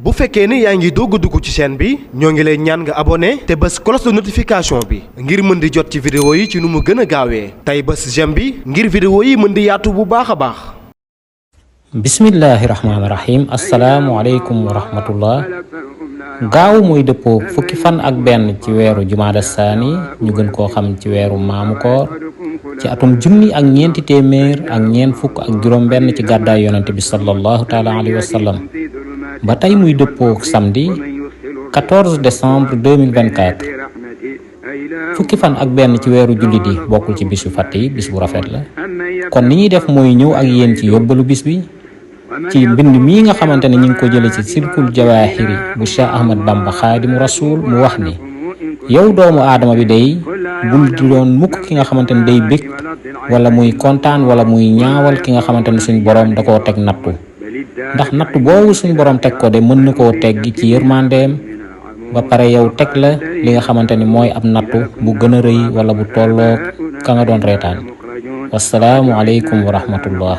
bu fekkee ni yaa ngi doog a dugg ci chaîne bi ñoo ngi lay ñaan nga abonné te bës cloche de notification bi ngir mën di jot ci vidéo yi ci nu mu gën a gaawee tey bës j'aime bi ngir vidéo yi mën di yaatu bu baax a baax. bismillahi rahmaani rahim asalaamualeykum wa rahmatullah. gaaw mooy dëppoo fukki fan ak benn ci weeru jumaada saani ñu gën koo xam ci weeru maamu koor ci atum junni ak ñeenti téeméer ak ñeent fukk ak juróom benn ci gàddaay yonente bi sallallahu taala alayhi wa sallam ba tey muy dëppoo samedi 14 décembre 2024 fukki fan ak benn ci weeru jullit yi bokkul ci bisu fàtte yi bis bu rafet la kon ni ñuy def mooy ñëw ak yéen ci yóbbalu bis bi ci mbind mii nga xamante ne ñu ngi ko jële ci silkul jawaahiri bu Cheikh Ahmad Bamba xaadimu rasul mu wax ni yow doomu aadama bi day bul di doon mukk ki nga xamante ne day bég wala muy kontaan wala muy ñaawal ki nga xamante ne suñ boroom da koo teg nattu ndax nattu boobu suñ boroom teg ko de mën na koo teggi ci yërmandeem ba pare yow teg la li nga xamante ni mooy ab nattu bu gën a rëy wala bu tolloog ka nga doon reetaan wasalaamu aleykum wa rahmatullah.